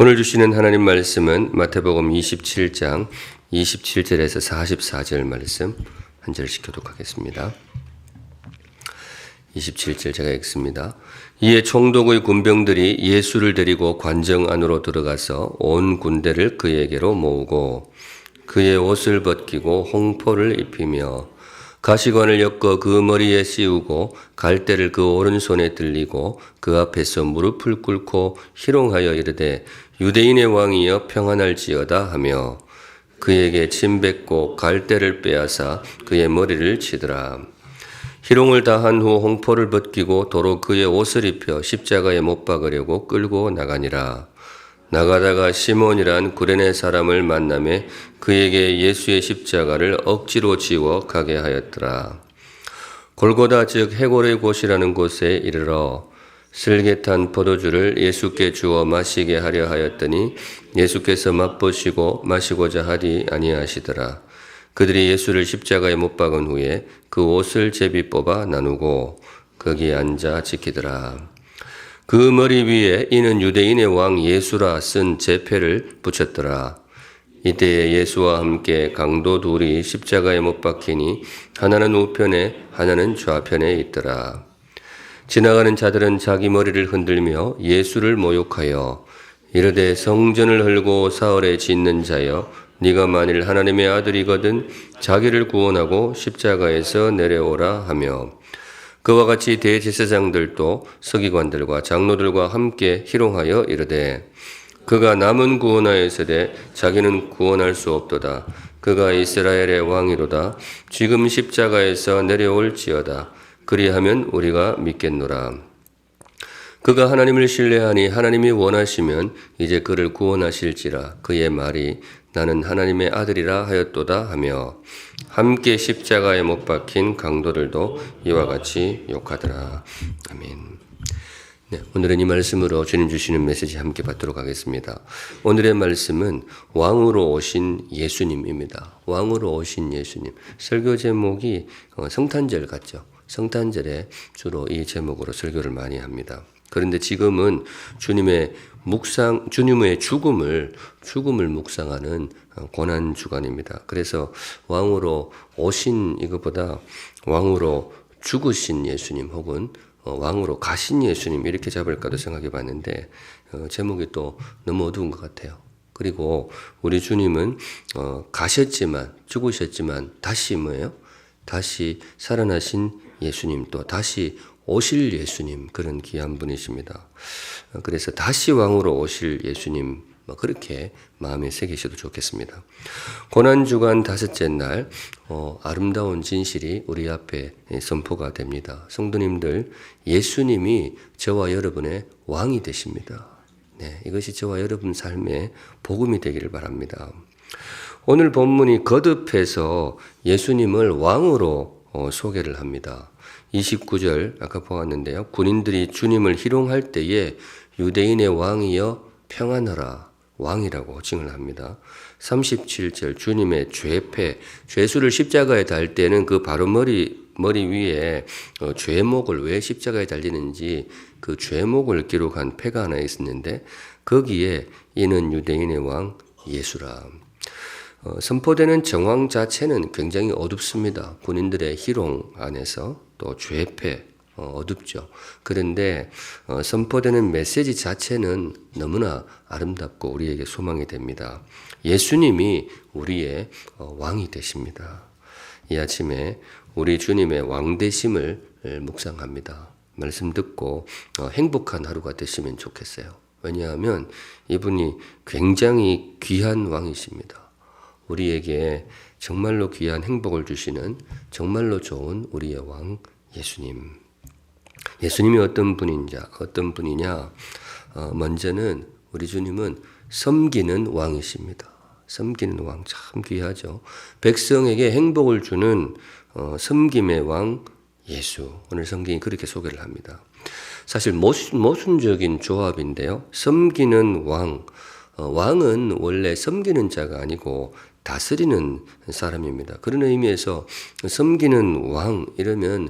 오늘 주시는 하나님 말씀은 마태복음 27장 27절에서 44절 말씀 한 절씩 교독하겠습니다. 27절 제가 읽습니다. 이에 총독의 군병들이 예수를 데리고 관정 안으로 들어가서 온 군대를 그에게로 모으고 그의 옷을 벗기고 홍포를 입히며 가시관을 엮어 그 머리에 씌우고 갈대를 그 오른손에 들리고 그 앞에서 무릎을 꿇고 희롱하여 이르되 유대인의 왕이여 평안할지어다 하며 그에게 침 뱉고 갈대를 빼앗아 그의 머리를 치더라. 희롱을 다한 후 홍포를 벗기고 도로 그의 옷을 입혀 십자가에 못 박으려고 끌고 나가니라. 나가다가 시몬이란 구레네 사람을 만나매 그에게 예수의 십자가를 억지로 지워 가게 하였더라. 골고다 즉 해골의 곳이라는 곳에 이르러 슬개탄 포도주를 예수께 주어 마시게 하려 하였더니 예수께서 맛보시고 마시고자 하지 아니하시더라. 그들이 예수를 십자가에 못 박은 후에 그 옷을 제비 뽑아 나누고 거기 앉아 지키더라. 그 머리 위에 이는 유대인의 왕 예수라 쓴 제패를 붙였더라. 이때에 예수와 함께 강도 둘이 십자가에 못 박히니 하나는 우편에 하나는 좌편에 있더라. 지나가는 자들은 자기 머리를 흔들며 예수를 모욕하여 이르되 성전을 헐고 사흘에 짓는 자여 네가 만일 하나님의 아들이거든 자기를 구원하고 십자가에서 내려오라 하며 그와 같이 대제사장들도 서기관들과 장로들과 함께 희롱하여 이르되 그가 남은 구원하였으되 자기는 구원할 수 없도다. 그가 이스라엘의 왕이로다. 지금 십자가에서 내려올지어다. 그리하면 우리가 믿겠노라. 그가 하나님을 신뢰하니 하나님이 원하시면 이제 그를 구원하실지라. 그의 말이 나는 하나님의 아들이라 하였도다 하며 함께 십자가에 못 박힌 강도들도 이와 같이 욕하더라. 아멘. 네, 오늘은 이 말씀으로 주님 주시는 메시지 함께 받도록 하겠습니다. 오늘의 말씀은 왕으로 오신 예수님입니다. 왕으로 오신 예수님. 설교 제목이 성탄절 같죠. 성탄절에 주로 이 제목으로 설교를 많이 합니다. 그런데 지금은 주님의 죽음을 묵상하는 고난 주간입니다. 그래서 왕으로 오신 이것보다 왕으로 죽으신 예수님 혹은 왕으로 가신 예수님 이렇게 잡을까도 생각해 봤는데 제목이 또 너무 어두운 것 같아요. 그리고 우리 주님은 가셨지만 죽으셨지만 다시 뭐예요? 다시 살아나신 예수님 또 다시 오실 예수님 그런 귀한 분이십니다. 그래서 다시 왕으로 오실 예수님 그렇게 마음에 새기셔도 좋겠습니다. 고난주간 다섯째 날 아름다운 진실이 우리 앞에 선포가 됩니다. 성도님들 예수님이 저와 여러분의 왕이 되십니다. 네, 이것이 저와 여러분 삶의 복음이 되기를 바랍니다. 오늘 본문이 거듭해서 예수님을 왕으로 소개를 합니다. 29절 아까 보았는데요. 군인들이 주님을 희롱할 때에 유대인의 왕이여 평안하라 왕이라고 칭을 합니다. 37절 주님의 죄패 죄수를 십자가에 달 때는 그 바로 머리 위에 죄목을 왜 십자가에 달리는지 그 죄목을 기록한 패가 하나 있었는데 거기에 이는 유대인의 왕 예수라. 선포되는 정황 자체는 굉장히 어둡습니다. 군인들의 희롱 안에서 또 죄패 어둡죠. 그런데 선포되는 메시지 자체는 너무나 아름답고 우리에게 소망이 됩니다. 예수님이 우리의 왕이 되십니다. 이 아침에 우리 주님의 왕 되심을 묵상합니다. 말씀 듣고 행복한 하루가 되시면 좋겠어요. 왜냐하면 이분이 굉장히 귀한 왕이십니다. 우리에게 정말로 귀한 행복을 주시는 정말로 좋은 우리의 왕 예수님. 예수님이 어떤 분이냐? 먼저는 우리 주님은 섬기는 왕이십니다. 섬기는 왕 참 귀하죠. 백성에게 행복을 주는 섬김의 왕 예수. 오늘 성경이 그렇게 소개를 합니다. 사실 모순적인 조합인데요. 섬기는 왕. 왕은 원래 섬기는 자가 아니고 다스리는 사람입니다. 그런 의미에서 섬기는 왕 이러면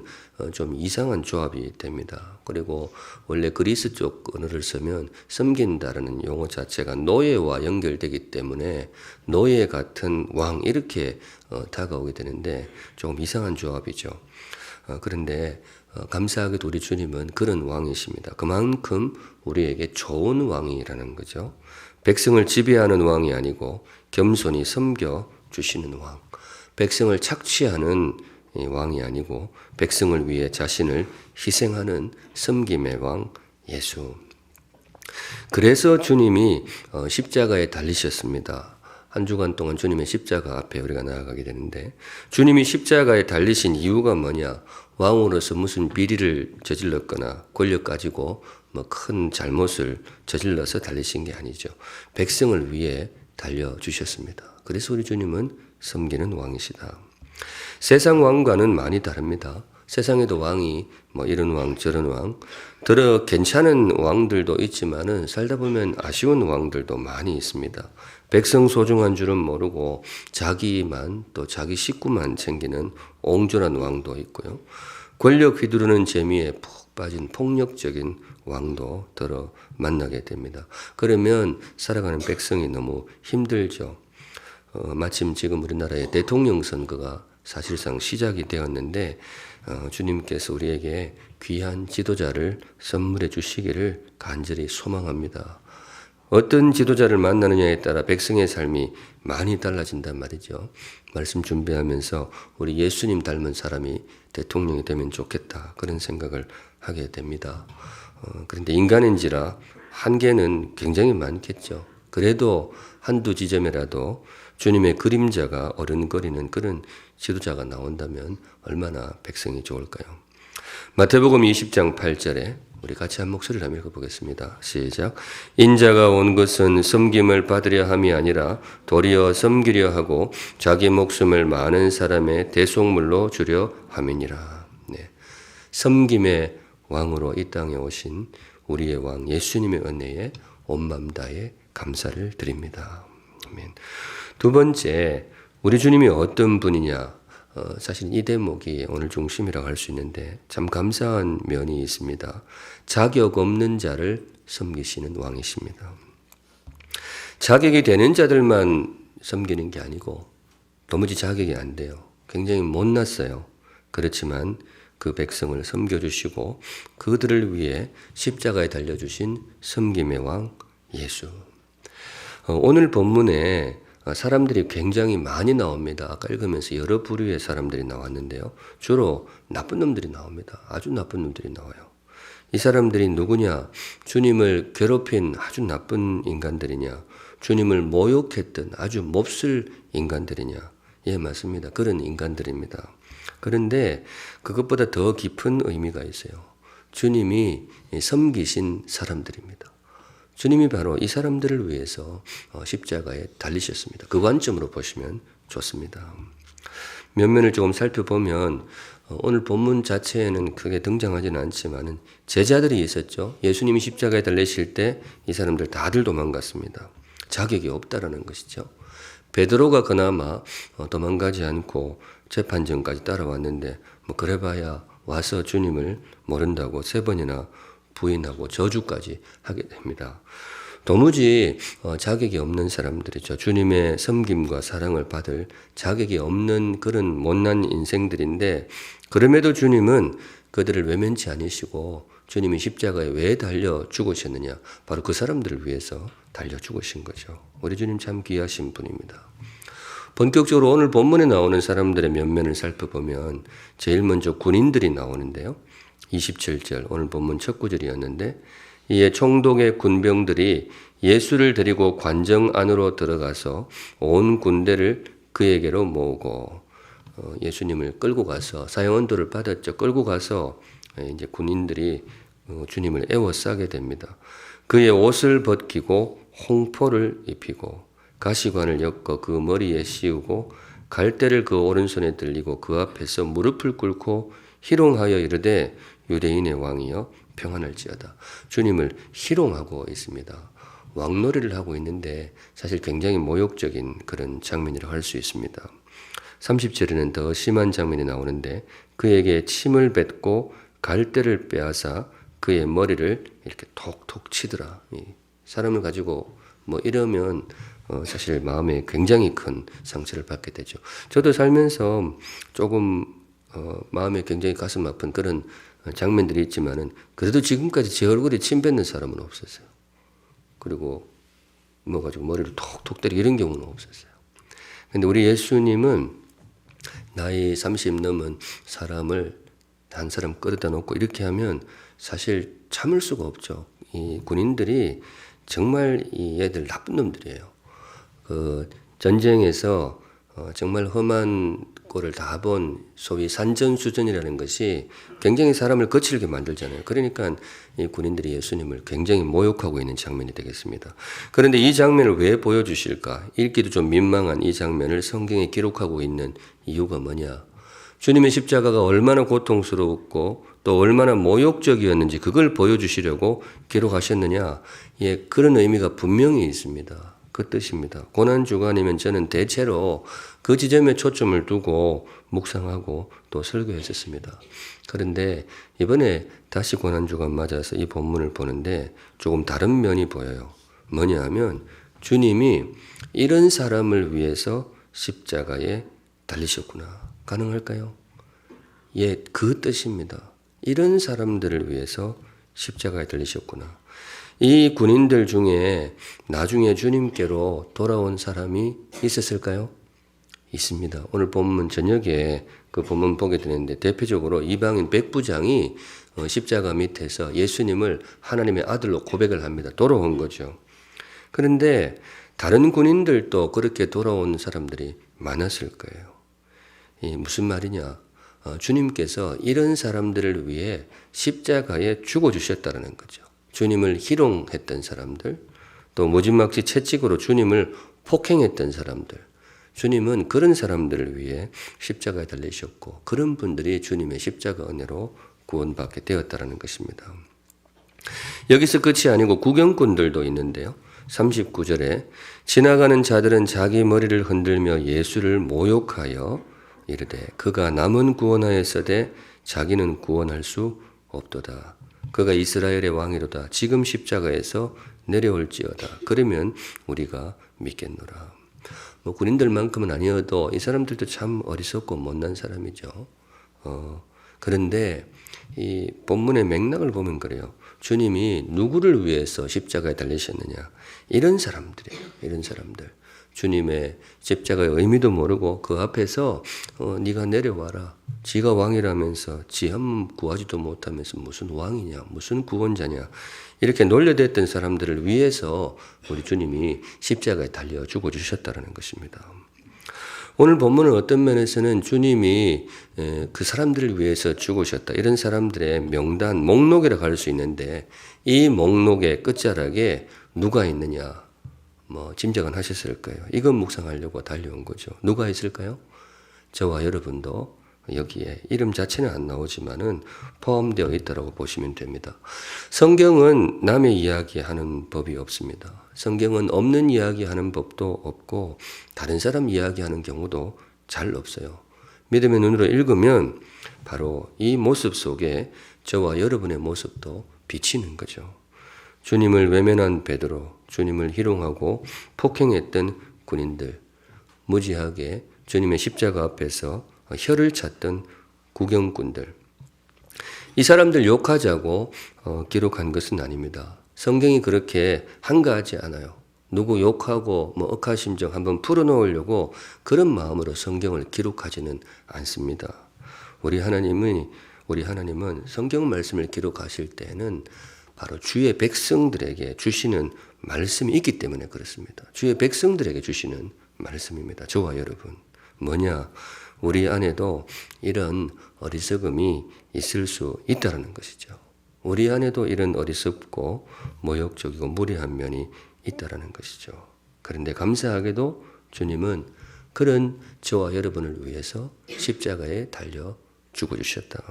좀 이상한 조합이 됩니다. 그리고 원래 그리스 쪽 언어를 쓰면 섬긴다라는 용어 자체가 노예와 연결되기 때문에 노예 같은 왕 이렇게 다가오게 되는데 조금 이상한 조합이죠. 그런데 감사하게도 우리 주님은 그런 왕이십니다. 그만큼 우리에게 좋은 왕이라는 거죠. 백성을 지배하는 왕이 아니고 겸손히 섬겨 주시는 왕. 백성을 착취하는 왕이 아니고 백성을 위해 자신을 희생하는 섬김의 왕 예수. 그래서 주님이 십자가에 달리셨습니다. 한 주간 동안 주님의 십자가 앞에 우리가 나아가게 되는데 주님이 십자가에 달리신 이유가 뭐냐? 왕으로서 무슨 비리를 저질렀거나 권력 가지고 큰 잘못을 저질러서 달리신 게 아니죠. 백성을 위해 달려주셨습니다. 그래서 우리 주님은 섬기는 왕이시다. 세상 왕과는 많이 다릅니다. 세상에도 왕이 이런 왕 저런 왕 들어 괜찮은 왕들도 있지만은 살다 보면 아쉬운 왕들도 많이 있습니다. 백성 소중한 줄은 모르고 자기만 또 자기 식구만 챙기는 옹졸한 왕도 있고요. 권력 휘두르는 재미에 푹 빠진 폭력적인 왕도 들어 만나게 됩니다. 그러면 살아가는 백성이 너무 힘들죠. 마침 지금 우리나라의 대통령 선거가 사실상 시작이 되었는데 주님께서 우리에게 귀한 지도자를 선물해 주시기를 간절히 소망합니다. 어떤 지도자를 만나느냐에 따라 백성의 삶이 많이 달라진단 말이죠. 말씀 준비하면서 우리 예수님 닮은 사람이 대통령이 되면 좋겠다 그런 생각을 하게 됩니다. 그런데 인간인지라 한계는 굉장히 많겠죠. 그래도 한두 지점이라도 주님의 그림자가 어른거리는 그런 지도자가 나온다면 얼마나 백성이 좋을까요? 마태복음 20장 8절에 우리 같이 한 목소리를 한번 읽어보겠습니다. 시작. 인자가 온 것은 섬김을 받으려 함이 아니라 도리어 섬기려 하고 자기 목숨을 많은 사람의 대속물로 주려 함이니라. 네. 섬김의 왕으로 이 땅에 오신 우리의 왕 예수님의 은혜에 온 마음 다해 감사를 드립니다. 아멘. 두 번째, 우리 주님이 어떤 분이냐? 사실 이 대목이 오늘 중심이라고 할 수 있는데 참 감사한 면이 있습니다. 자격 없는 자를 섬기시는 왕이십니다. 자격이 되는 자들만 섬기는 게 아니고 도무지 자격이 안 돼요. 굉장히 못났어요. 그렇지만 그 백성을 섬겨주시고 그들을 위해 십자가에 달려주신 섬김의 왕 예수. 오늘 본문에 사람들이 굉장히 많이 나옵니다. 아까 읽으면서 여러 부류의 사람들이 나왔는데요. 주로 나쁜 놈들이 나옵니다. 아주 나쁜 놈들이 나와요. 이 사람들이 누구냐? 주님을 괴롭힌 아주 나쁜 인간들이냐? 주님을 모욕했던 아주 몹쓸 인간들이냐? 예, 맞습니다. 그런 인간들입니다. 그런데 그것보다 더 깊은 의미가 있어요. 주님이 섬기신 사람들입니다. 주님이 바로 이 사람들을 위해서 십자가에 달리셨습니다. 그 관점으로 보시면 좋습니다. 면면을 조금 살펴보면 오늘 본문 자체에는 크게 등장하지는 않지만 제자들이 있었죠. 예수님이 십자가에 달리실 때 이 사람들 다들 도망갔습니다. 자격이 없다라는 것이죠. 베드로가 그나마 도망가지 않고 재판정까지 따라왔는데 그래봐야 와서 주님을 모른다고 3번이나 부인하고 저주까지 하게 됩니다. 도무지 자격이 없는 사람들이죠. 주님의 섬김과 사랑을 받을 자격이 없는 그런 못난 인생들인데 그럼에도 주님은 그들을 외면치 않으시고 주님이 십자가에 왜 달려 죽으셨느냐? 바로 그 사람들을 위해서 달려 죽으신 거죠. 우리 주님 참 귀하신 분입니다. 본격적으로 오늘 본문에 나오는 사람들의 면면을 살펴보면 제일 먼저 군인들이 나오는데요. 27절 오늘 본문 첫 구절이었는데 이에 총독의 군병들이 예수를 데리고 관정 안으로 들어가서 온 군대를 그에게로 모으고 예수님을 끌고 가서 사형언도를 받았죠. 끌고 가서 이제 군인들이 주님을 에워싸게 됩니다. 그의 옷을 벗기고 홍포를 입히고 가시관을 엮어 그 머리에 씌우고 갈대를 그 오른손에 들리고 그 앞에서 무릎을 꿇고 희롱하여 이르되 유대인의 왕이여 평안할지어다. 주님을 희롱하고 있습니다. 왕놀이를 하고 있는데 사실 굉장히 모욕적인 그런 장면이라고 할 수 있습니다. 30절에는 더 심한 장면이 나오는데 그에게 침을 뱉고 갈대를 빼앗아 그의 머리를 이렇게 톡톡 치더라. 사람을 가지고 뭐 이러면 사실 마음에 굉장히 큰 상처를 받게 되죠. 저도 살면서 조금 마음에 굉장히 가슴 아픈 그런 장면들이 있지만은 그래도 지금까지 제 얼굴에 침 뱉는 사람은 없었어요. 그리고 뭐 가지고 머리를 톡톡 때리고 이런 경우는 없었어요. 근데 우리 예수님은 나이 30 넘은 사람을 한 사람 끌어다 놓고 이렇게 하면 사실 참을 수가 없죠. 이 군인들이 정말 이 애들 나쁜 놈들이에요. 그 전쟁에서 정말 험한 꼴을 다 본 소위 산전수전이라는 것이 굉장히 사람을 거칠게 만들잖아요. 그러니까 이 군인들이 예수님을 굉장히 모욕하고 있는 장면이 되겠습니다. 그런데 이 장면을 왜 보여주실까? 읽기도 좀 민망한 이 장면을 성경에 기록하고 있는 이유가 뭐냐? 주님의 십자가가 얼마나 고통스러웠고 또 얼마나 모욕적이었는지 그걸 보여주시려고 기록하셨느냐? 예, 그런 의미가 분명히 있습니다. 그 뜻입니다. 고난주간이면 저는 대체로 그 지점에 초점을 두고 묵상하고 또 설교했었습니다. 그런데 이번에 다시 고난주간 맞아서 이 본문을 보는데 조금 다른 면이 보여요. 뭐냐 하면 주님이 이런 사람을 위해서 십자가에 달리셨구나. 가능할까요? 예, 그 뜻입니다. 이런 사람들을 위해서 십자가에 달리셨구나. 이 군인들 중에 나중에 주님께로 돌아온 사람이 있었을까요? 있습니다. 오늘 본문 저녁에 그 본문 보게 되는데 대표적으로 이방인 백부장이 십자가 밑에서 예수님을 하나님의 아들로 고백을 합니다. 돌아온 거죠. 그런데 다른 군인들도 그렇게 돌아온 사람들이 많았을 거예요. 무슨 말이냐? 주님께서 이런 사람들을 위해 십자가에 죽어주셨다는 거죠. 주님을 희롱했던 사람들, 또 무지막지 채찍으로 주님을 폭행했던 사람들, 주님은 그런 사람들을 위해 십자가에 달리셨고 그런 분들이 주님의 십자가 은혜로 구원받게 되었다는 것입니다. 여기서 끝이 아니고 구경꾼들도 있는데요. 39절에 지나가는 자들은 자기 머리를 흔들며 예수를 모욕하여 이르되 그가 남은 구원하였으되 자기는 구원할 수 없도다. 그가 이스라엘의 왕이로다. 지금 십자가에서 내려올지어다. 그러면 우리가 믿겠노라. 뭐 군인들만큼은 아니어도 이 사람들도 참 어리석고 못난 사람이죠. 그런데 이 본문의 맥락을 보면 그래요. 주님이 누구를 위해서 십자가에 달리셨느냐. 이런 사람들이에요. 이런 사람들. 주님의 십자가의 의미도 모르고 그 앞에서 네가 내려와라. 지가 왕이라면서 지 한 구하지도 못하면서 무슨 왕이냐, 무슨 구원자냐 이렇게 놀려댔던 사람들을 위해서 우리 주님이 십자가에 달려 죽어주셨다는 것입니다. 오늘 본문은 어떤 면에서는 주님이 그 사람들을 위해서 죽으셨다. 이런 사람들의 명단, 목록이라고 할 수 있는데 이 목록의 끝자락에 누가 있느냐. 뭐 짐작은 하셨을 거예요. 이건 묵상하려고 달려온 거죠. 누가 있을까요? 저와 여러분도 여기에 이름 자체는 안 나오지만은 포함되어 있다고 보시면 됩니다. 성경은 남의 이야기하는 법이 없습니다. 성경은 없는 이야기하는 법도 없고 다른 사람 이야기하는 경우도 잘 없어요. 믿음의 눈으로 읽으면 바로 이 모습 속에 저와 여러분의 모습도 비치는 거죠. 주님을 외면한 베드로, 주님을 희롱하고 폭행했던 군인들, 무지하게 주님의 십자가 앞에서 혀를 찼던 구경꾼들. 이 사람들 욕하자고 기록한 것은 아닙니다. 성경이 그렇게 한가하지 않아요. 누구 욕하고 뭐 억하심정 한번 풀어놓으려고 그런 마음으로 성경을 기록하지는 않습니다. 우리 하나님은 성경 말씀을 기록하실 때는 바로 주의 백성들에게 주시는 말씀이 있기 때문에 그렇습니다. 주의 백성들에게 주시는 말씀입니다. 저와 여러분. 뭐냐? 우리 안에도 이런 어리석음이 있을 수 있다는 것이죠. 우리 안에도 이런 어리석고 모욕적이고 무례한 면이 있다는 것이죠. 그런데 감사하게도 주님은 그런 저와 여러분을 위해서 십자가에 달려 죽어주셨다.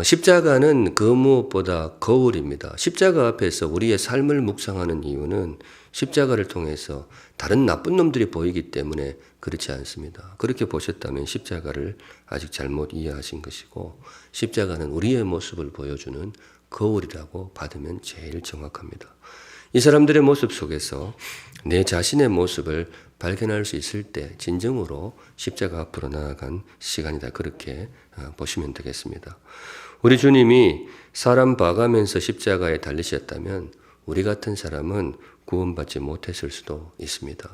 십자가는 그 무엇보다 거울입니다. 십자가 앞에서 우리의 삶을 묵상하는 이유는 십자가를 통해서 다른 나쁜 놈들이 보이기 때문에 그렇지 않습니다. 그렇게 보셨다면 십자가를 아직 잘못 이해하신 것이고, 십자가는 우리의 모습을 보여주는 거울이라고 받으면 제일 정확합니다. 이 사람들의 모습 속에서 내 자신의 모습을 발견할 수 있을 때 진정으로 십자가 앞으로 나아간 시간이다. 그렇게 보시면 되겠습니다. 우리 주님이 사람 봐가면서 십자가에 달리셨다면 우리 같은 사람은 구원받지 못했을 수도 있습니다.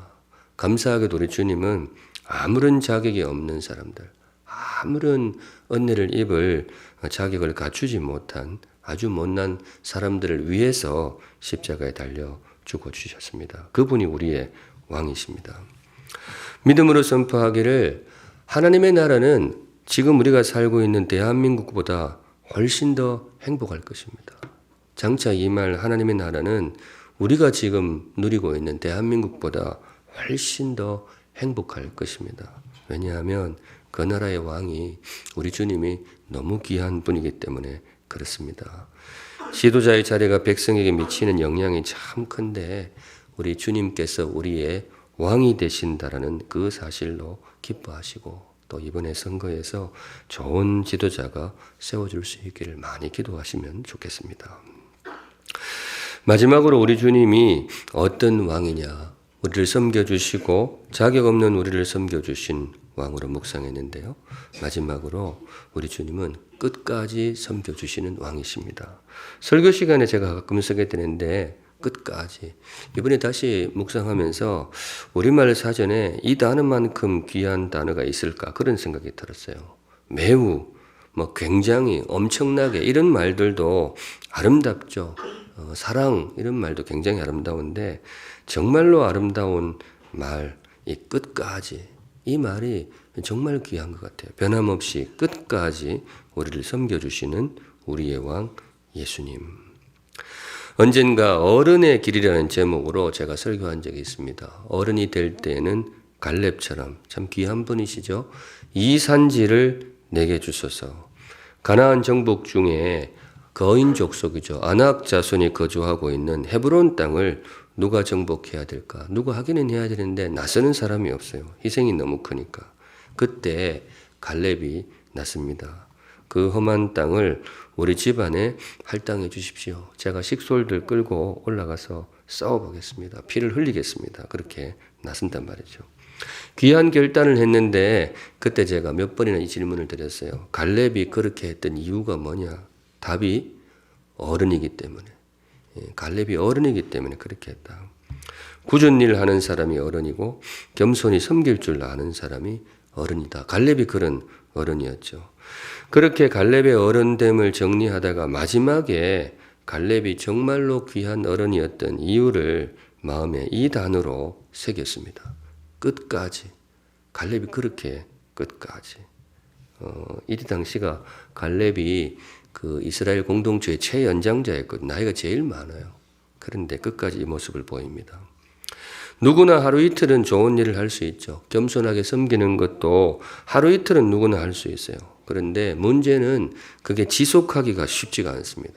감사하게도 우리 주님은 아무런 자격이 없는 사람들, 아무런 은혜를 입을 자격을 갖추지 못한 아주 못난 사람들을 위해서 십자가에 달려 죽어주셨습니다. 그분이 우리의 왕이십니다. 믿음으로 선포하기를 하나님의 나라는 지금 우리가 살고 있는 대한민국보다 훨씬 더 행복할 것입니다. 장차 이 말 하나님의 나라는 우리가 지금 누리고 있는 대한민국보다 훨씬 더 행복할 것입니다. 왜냐하면 그 나라의 왕이 우리 주님이 너무 귀한 분이기 때문에 그렇습니다. 지도자의 자리가 백성에게 미치는 영향이 참 큰데 우리 주님께서 우리의 왕이 되신다라는 그 사실로 기뻐하시고 또 이번에 선거에서 좋은 지도자가 세워줄 수 있기를 많이 기도하시면 좋겠습니다. 마지막으로 우리 주님이 어떤 왕이냐, 우리를 섬겨주시고 자격 없는 우리를 섬겨주신 왕으로 묵상했는데요. 마지막으로 우리 주님은 끝까지 섬겨주시는 왕이십니다. 설교 시간에 제가 가끔 쓰게 되는데 끝까지, 이번에 다시 묵상하면서 우리말 사전에 이 단어만큼 귀한 단어가 있을까 그런 생각이 들었어요. 매우, 굉장히, 엄청나게 이런 말들도 아름답죠. 사랑 이런 말도 굉장히 아름다운데 정말로 아름다운 말, 이 끝까지, 이 말이 정말 귀한 것 같아요. 변함없이 끝까지 우리를 섬겨주시는 우리의 왕 예수님. 언젠가 어른의 길이라는 제목으로 제가 설교한 적이 있습니다. 어른이 될 때에는 갈렙처럼 참 귀한 분이시죠. 이 산지를 내게 주소서. 가나안 정복 중에 거인 족속이죠. 아낙 자손이 거주하고 있는 헤브론 땅을 누가 정복해야 될까? 누가 하기는 해야 되는데 나서는 사람이 없어요. 희생이 너무 크니까. 그때 갈렙이 났습니다. 그 험한 땅을 우리 집안에 할당해 주십시오. 제가 식솔들 끌고 올라가서 싸워보겠습니다. 피를 흘리겠습니다. 그렇게 나선단 말이죠. 귀한 결단을 했는데 그때 제가 몇 번이나 이 질문을 드렸어요. 갈렙이 그렇게 했던 이유가 뭐냐? 답이 어른이기 때문에. 갈렙이 어른이기 때문에 그렇게 했다. 굳은 일 하는 사람이 어른이고 겸손히 섬길 줄 아는 사람이 어른이다. 갈렙이 그런 어른이었죠. 그렇게 갈렙의 어른됨을 정리하다가 마지막에 갈렙이 정말로 귀한 어른이었던 이유를 마음에 이 단어로 새겼습니다. 끝까지. 갈렙이 그렇게 끝까지. 이때 당시가 갈렙이 그 이스라엘 공동체의 최연장자였거든요. 나이가 제일 많아요. 그런데 끝까지 이 모습을 보입니다. 누구나 하루 이틀은 좋은 일을 할 수 있죠. 겸손하게 섬기는 것도 하루 이틀은 누구나 할 수 있어요. 그런데 문제는 그게 지속하기가 쉽지가 않습니다.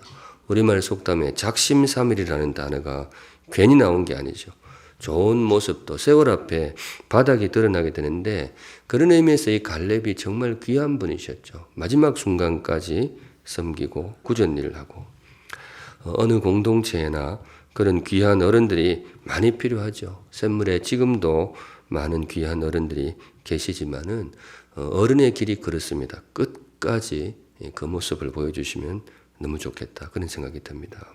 우리말 속담에 작심삼일이라는 단어가 괜히 나온 게 아니죠. 좋은 모습도 세월 앞에 바닥이 드러나게 되는데 그런 의미에서 이 갈렙이 정말 귀한 분이셨죠. 마지막 순간까지 섬기고 굳은 일을 하고 어느 공동체나 그런 귀한 어른들이 많이 필요하죠. 샘물에 지금도 많은 귀한 어른들이 계시지만은 어른의 길이 그렇습니다. 끝까지 그 모습을 보여주시면 너무 좋겠다. 그런 생각이 듭니다.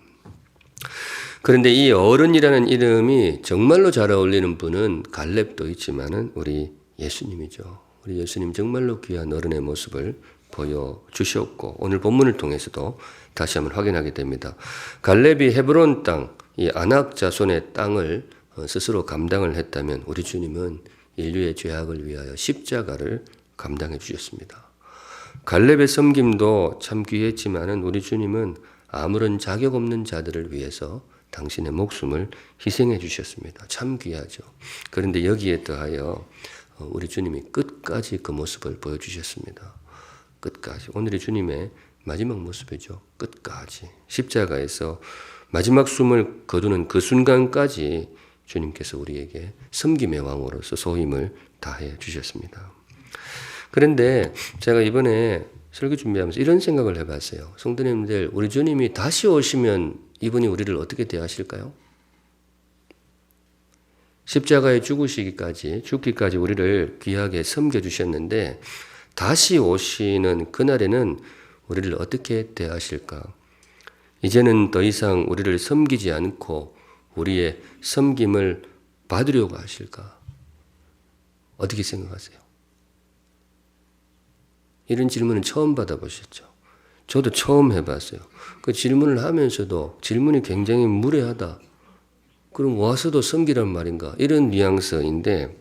그런데 이 어른이라는 이름이 정말로 잘 어울리는 분은 갈렙도 있지만은 우리 예수님이죠. 우리 예수님 정말로 귀한 어른의 모습을 보여주셨고 오늘 본문을 통해서도 다시 한번 확인하게 됩니다. 갈렙이 헤브론 땅, 이 아낙 자손의 땅을 스스로 감당을 했다면 우리 주님은 인류의 죄악을 위하여 십자가를 감당해 주셨습니다. 갈렙의 섬김도 참 귀했지만은 우리 주님은 아무런 자격 없는 자들을 위해서 당신의 목숨을 희생해 주셨습니다. 참 귀하죠. 그런데 여기에 더하여 우리 주님이 끝까지 그 모습을 보여주셨습니다. 끝까지. 오늘의 주님의 마지막 모습이죠. 끝까지. 십자가에서 마지막 숨을 거두는 그 순간까지 주님께서 우리에게 섬김의 왕으로서 소임을 다해 주셨습니다. 그런데 제가 이번에 설교 준비하면서 이런 생각을 해봤어요. 성도님들, 우리 주님이 다시 오시면 이분이 우리를 어떻게 대하실까요? 십자가에 죽기까지 우리를 귀하게 섬겨주셨는데 다시 오시는 그날에는 우리를 어떻게 대하실까? 이제는 더 이상 우리를 섬기지 않고 우리의 섬김을 받으려고 하실까? 어떻게 생각하세요? 이런 질문은 처음 받아보셨죠? 저도 처음 해봤어요. 그 질문을 하면서도 질문이 굉장히 무례하다. 그럼 와서도 섬기란 말인가? 이런 뉘앙스인데,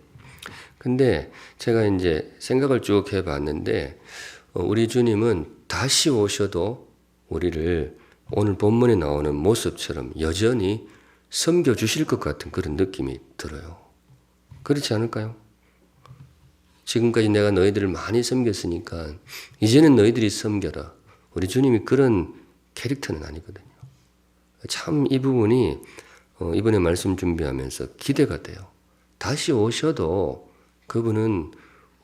근데 제가 이제 생각을 쭉 해봤는데, 우리 주님은 다시 오셔도 우리를 오늘 본문에 나오는 모습처럼 여전히 섬겨주실 것 같은 그런 느낌이 들어요. 그렇지 않을까요? 지금까지 내가 너희들을 많이 섬겼으니까 이제는 너희들이 섬겨라. 우리 주님이 그런 캐릭터는 아니거든요. 참 이 부분이 이번에 말씀 준비하면서 기대가 돼요. 다시 오셔도 그분은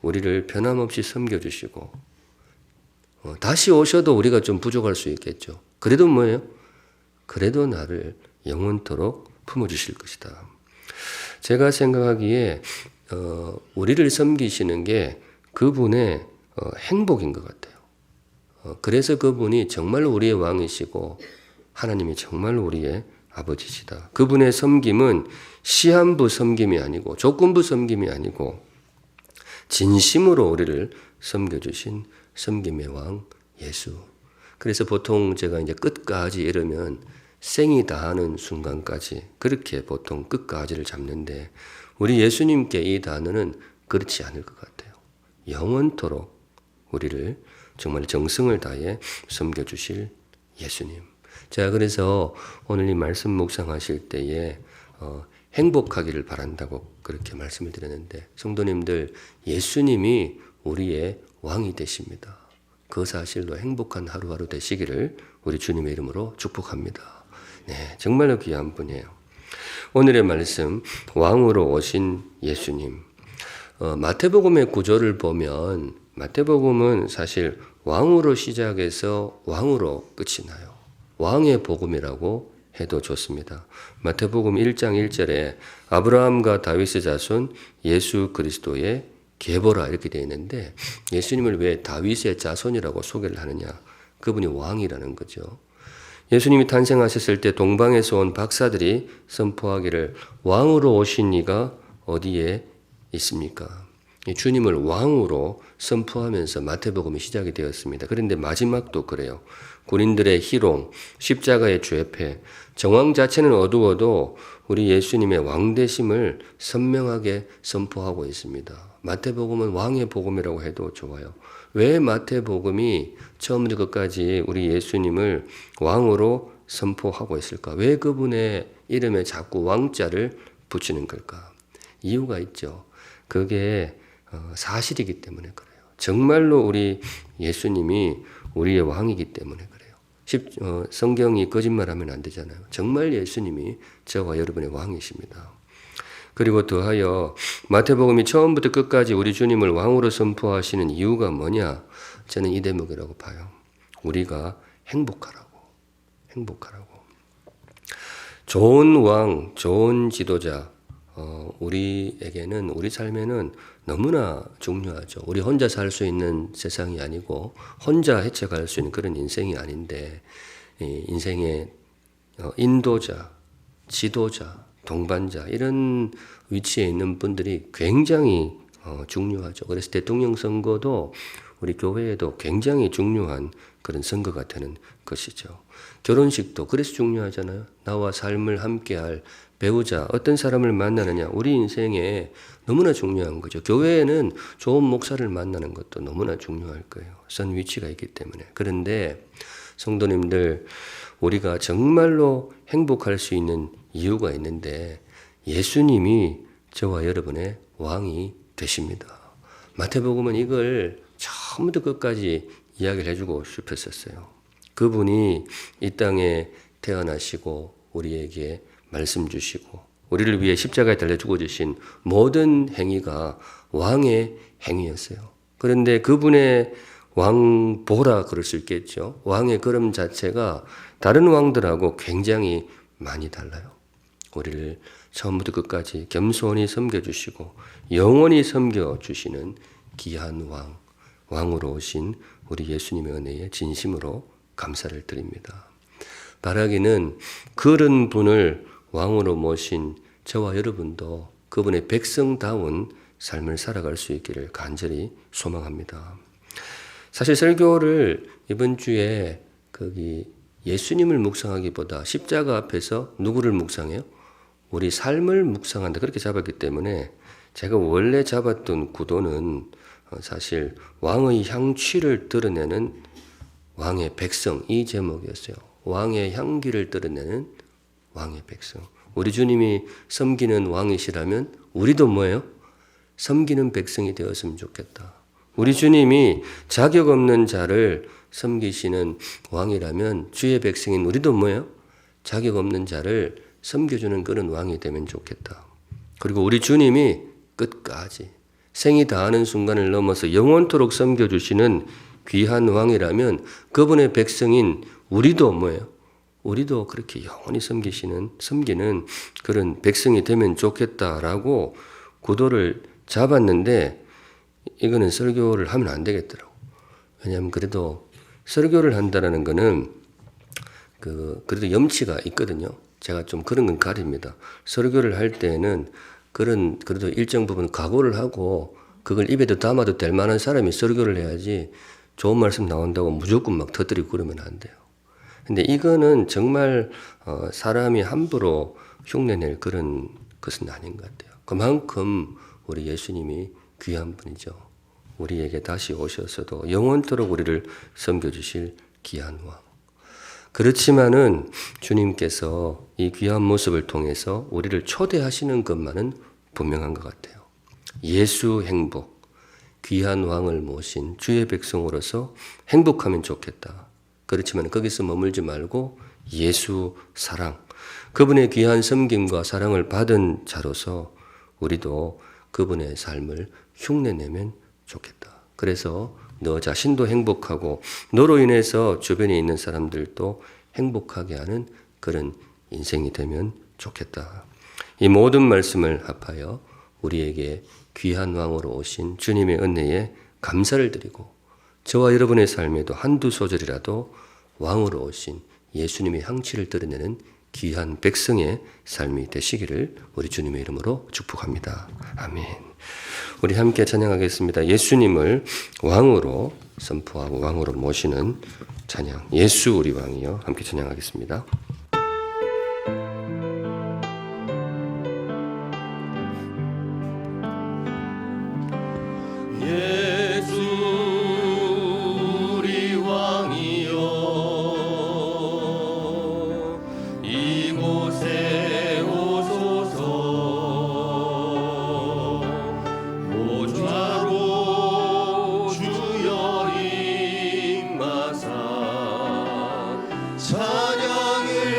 우리를 변함없이 섬겨주시고 다시 오셔도 우리가 좀 부족할 수 있겠죠. 그래도 뭐예요? 그래도 나를 영원토록 품어주실 것이다. 제가 생각하기에 우리를 섬기시는 게 그분의 행복인 것 같아요. 그래서 그분이 정말로 우리의 왕이시고 하나님이 정말로 우리의 아버지시다. 그분의 섬김은 시한부 섬김이 아니고 조건부 섬김이 아니고 진심으로 우리를 섬겨주신 섬김의 왕 예수. 그래서 보통 제가 이제 끝까지 이러면 생이 다하는 순간까지 그렇게 보통 끝까지를 잡는데 우리 예수님께 이 단어는 그렇지 않을 것 같아요. 영원토록 우리를 정말 정성을 다해 섬겨주실 예수님. 제가 그래서 오늘 이 말씀 묵상하실 때에 행복하기를 바란다고 그렇게 말씀을 드렸는데 성도님들 예수님이 우리의 왕이 되십니다. 그 사실로 행복한 하루하루 되시기를 우리 주님의 이름으로 축복합니다. 네, 정말로 귀한 분이에요. 오늘의 말씀 왕으로 오신 예수님. 마태복음의 구조를 보면 마태복음은 사실 왕으로 시작해서 왕으로 끝이 나요. 왕의 복음이라고 해도 좋습니다. 마태복음 1장 1절에 아브라함과 다윗의 자손 예수 그리스도의 계보라 이렇게 되어 있는데 예수님을 왜 다윗의 자손이라고 소개를 하느냐? 그분이 왕이라는 거죠. 예수님이 탄생하셨을 때 동방에서 온 박사들이 선포하기를 왕으로 오신 이가 어디에 있습니까? 주님을 왕으로 선포하면서 마태복음이 시작이 되었습니다. 그런데 마지막도 그래요. 군인들의 희롱, 십자가의 죄패, 정황 자체는 어두워도 우리 예수님의 왕되심을 선명하게 선포하고 있습니다. 마태복음은 왕의 복음이라고 해도 좋아요. 왜 마태복음이 처음부터 끝까지 우리 예수님을 왕으로 선포하고 있을까? 왜 그분의 이름에 자꾸 왕자를 붙이는 걸까? 이유가 있죠. 그게 사실이기 때문에 그래요. 정말로 우리 예수님이 우리의 왕이기 때문에 그래요. 성경이 거짓말하면 안 되잖아요. 정말 예수님이 저와 여러분의 왕이십니다. 그리고 더하여 마태복음이 처음부터 끝까지 우리 주님을 왕으로 선포하시는 이유가 뭐냐? 저는 이 대목이라고 봐요. 우리가 행복하라고. 좋은 왕, 좋은 지도자, 우리에게는 우리 삶에는 너무나 중요하죠. 우리 혼자 살 수 있는 세상이 아니고 혼자 헤쳐갈 수 있는 그런 인생이 아닌데 인생의 인도자, 지도자, 동반자 이런 위치에 있는 분들이 굉장히 중요하죠. 그래서 대통령 선거도 우리 교회에도 굉장히 중요한 그런 선거가 되는 것이죠. 결혼식도 그래서 중요하잖아요. 나와 삶을 함께할 배우자, 어떤 사람을 만나느냐, 우리 인생에 너무나 중요한 거죠. 교회에는 좋은 목사를 만나는 것도 너무나 중요할 거예요. 선 위치가 있기 때문에. 그런데 성도님들, 우리가 정말로 행복할 수 있는 이유가 있는데 예수님이 저와 여러분의 왕이 되십니다. 마태복음은 이걸 처음부터 끝까지 이야기를 해주고 싶었었어요. 그분이 이 땅에 태어나시고 우리에게 말씀 주시고 우리를 위해 십자가에 달려 죽어주신 모든 행위가 왕의 행위였어요. 그런데 그분의 왕보라 그럴 수 있겠죠. 왕의 걸음 자체가 다른 왕들하고 굉장히 많이 달라요. 우리를 처음부터 끝까지 겸손히 섬겨주시고 영원히 섬겨주시는 귀한 왕으로 오신 우리 예수님의 은혜에 진심으로 감사를 드립니다. 바라기는 그런 분을 왕으로 모신 저와 여러분도 그분의 백성다운 삶을 살아갈 수 있기를 간절히 소망합니다. 사실 설교를 이번 주에 거기 예수님을 묵상하기보다 십자가 앞에서 누구를 묵상해요? 우리 삶을 묵상한다 그렇게 잡았기 때문에 제가 원래 잡았던 구도는 사실 왕의 향취를 드러내는 왕의 백성 이 제목이었어요. 왕의 향기를 드러내는 왕의 백성. 우리 주님이 섬기는 왕이시라면 우리도 뭐예요? 섬기는 백성이 되었으면 좋겠다. 우리 주님이 자격 없는 자를 섬기시는 왕이라면 주의 백성인 우리도 뭐예요? 자격 없는 자를 섬겨주는 그런 왕이 되면 좋겠다. 그리고 우리 주님이 끝까지 생이 다하는 순간을 넘어서 영원토록 섬겨주시는 귀한 왕이라면 그분의 백성인 우리도 뭐예요? 우리도 그렇게 영원히 섬기는 그런 백성이 되면 좋겠다라고 구도를 잡았는데 이거는 설교를 하면 안 되겠더라고. 왜냐하면 그래도 설교를 한다라는 거는 그래도 염치가 있거든요. 제가 좀 그런 건 가립니다. 설교를 할 때는 그래도 일정 부분 각오를 하고 그걸 입에도 담아도 될 만한 사람이 설교를 해야지 좋은 말씀 나온다고 무조건 막 터뜨리고 그러면 안 돼요. 근데 이거는 정말 사람이 함부로 흉내낼 그런 것은 아닌 것 같아요. 그만큼 우리 예수님이 귀한 분이죠. 우리에게 다시 오셔서도 영원토록 우리를 섬겨주실 귀한 왕. 그렇지만은 주님께서 이 귀한 모습을 통해서 우리를 초대하시는 것만은 분명한 것 같아요. 예수 행복, 귀한 왕을 모신 주의 백성으로서 행복하면 좋겠다. 그렇지만 거기서 머물지 말고 예수 사랑, 그분의 귀한 섬김과 사랑을 받은 자로서 우리도 그분의 삶을 흉내내면 좋겠다. 그래서 너 자신도 행복하고 너로 인해서 주변에 있는 사람들도 행복하게 하는 그런 인생이 되면 좋겠다. 이 모든 말씀을 합하여 우리에게 귀한 왕으로 오신 주님의 은혜에 감사를 드리고 저와 여러분의 삶에도 한두 소절이라도 왕으로 오신 예수님의 향취를 드러내는 귀한 백성의 삶이 되시기를 우리 주님의 이름으로 축복합니다. 아멘. 우리 함께 찬양하겠습니다. 예수님을 왕으로 선포하고 왕으로 모시는 찬양. 예수 우리 왕이요. 함께 찬양하겠습니다. 찬양을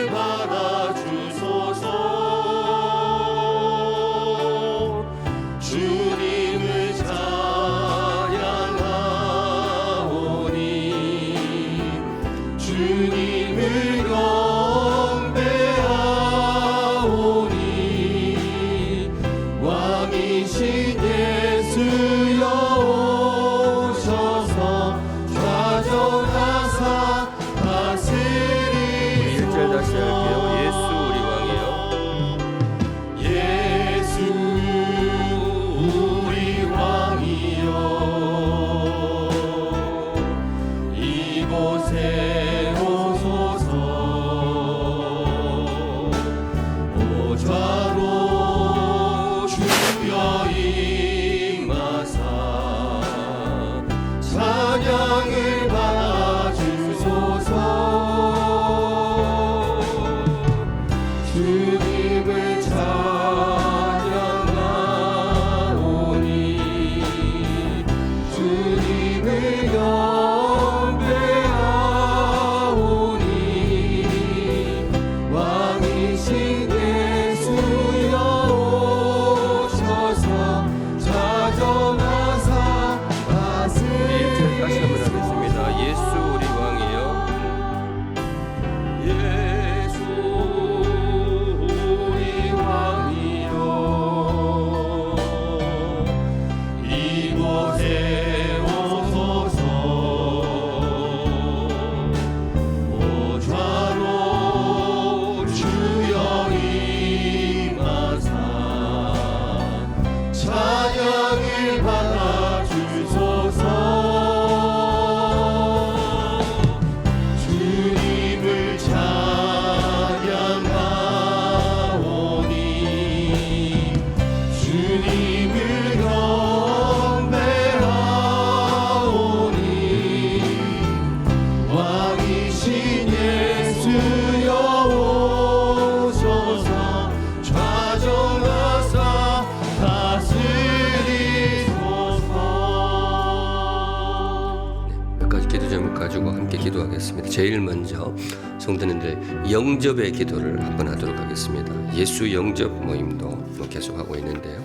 하겠습니다. 제일 먼저 성도님들 영접의 기도를 한번 하도록 하겠습니다. 예수 영접 모임도 계속하고 있는데요.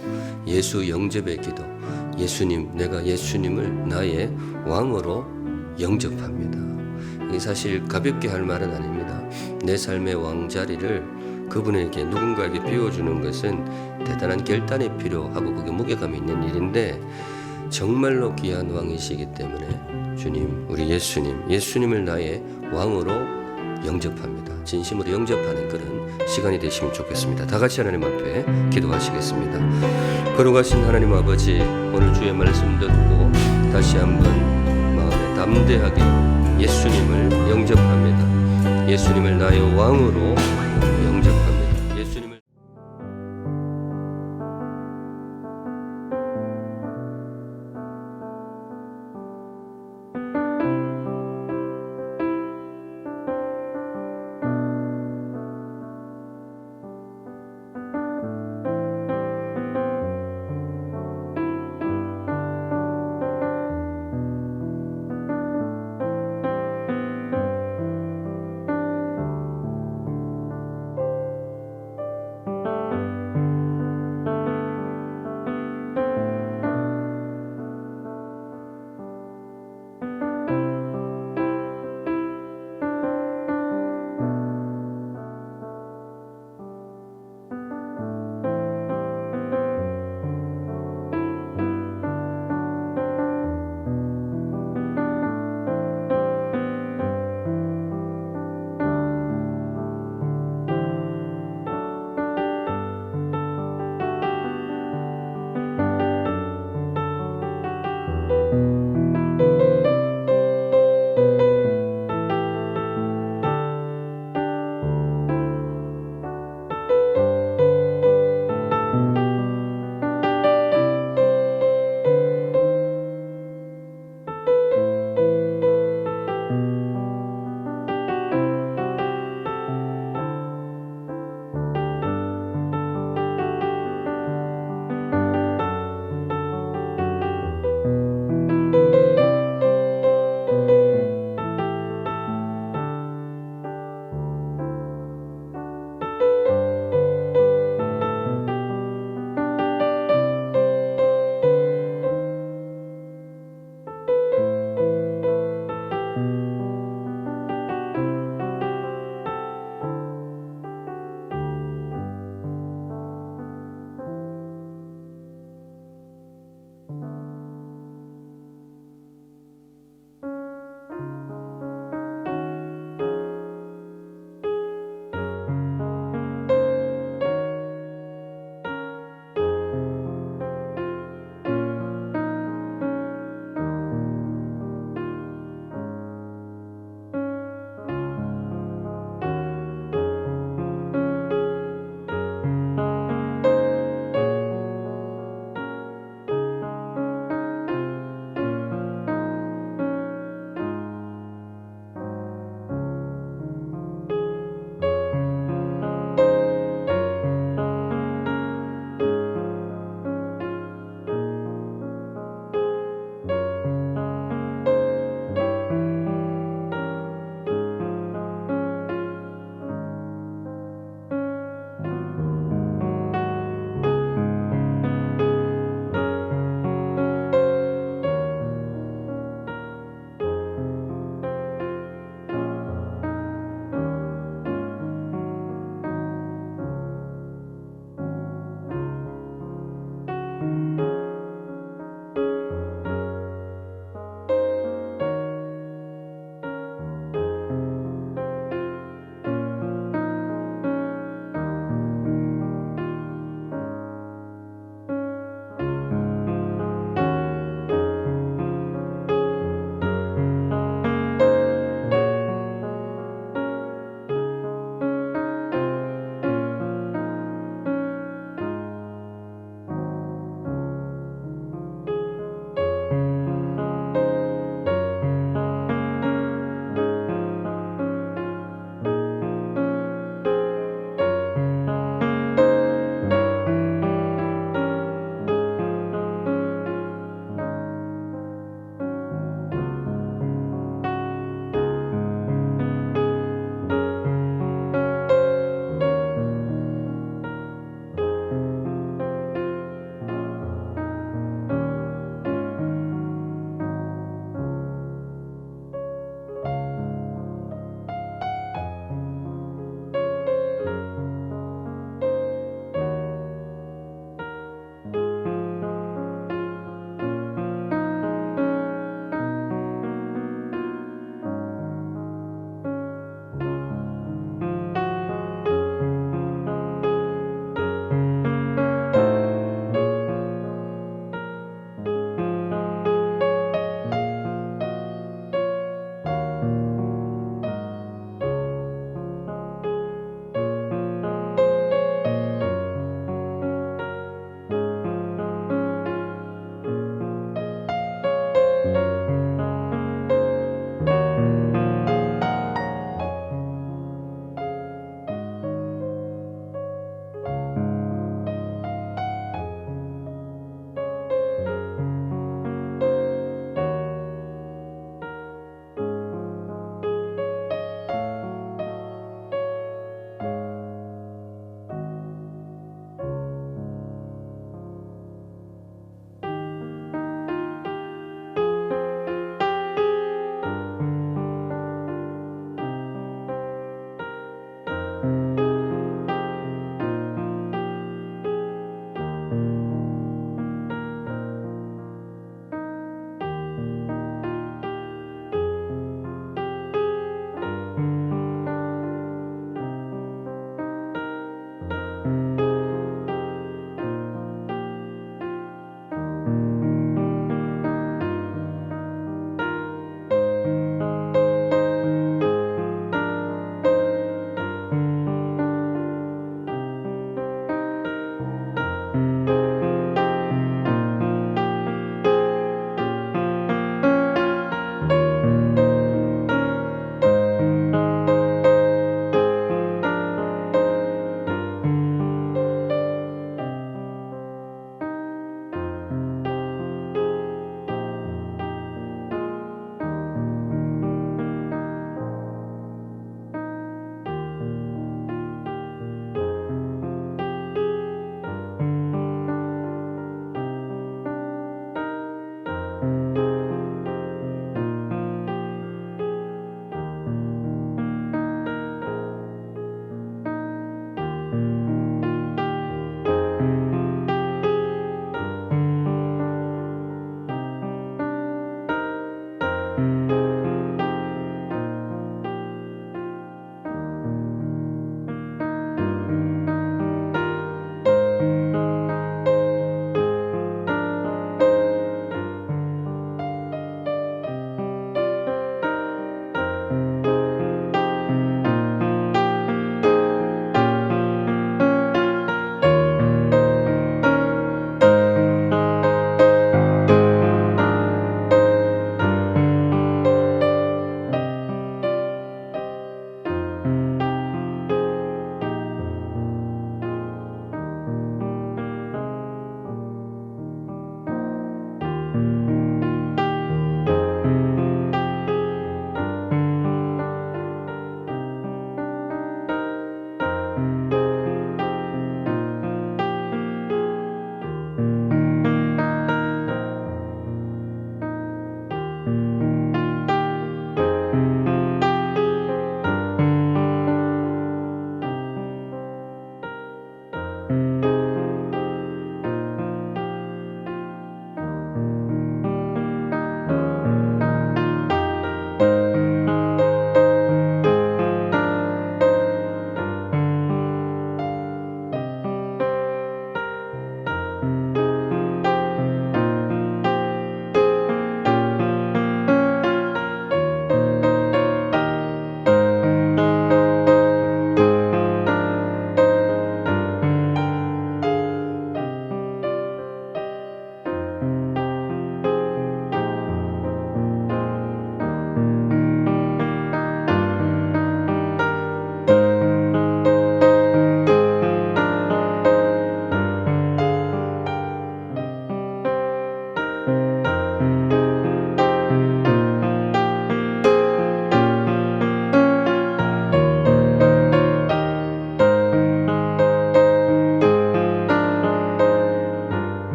예수 영접의 기도. 예수님, 내가 예수님을 나의 왕으로 영접합니다. 이게 사실 가볍게 할 말은 아닙니다. 내 삶의 왕자리를 그분에게 누군가에게 비워주는 것은 대단한 결단이 필요하고 그게 무게감이 있는 일인데 정말로 귀한 왕이시기 때문에 주님, 우리 예수님을 나의 왕으로 영접합니다. 진심으로 영접하는 그런 시간이 되시면 좋겠습니다. 다 같이 하나님 앞에 기도하시겠습니다. 거룩하신 하나님 아버지, 오늘 주의 말씀 듣고 다시 한번 마음에 담대하게 예수님을 영접합니다. 예수님을 나의 왕으로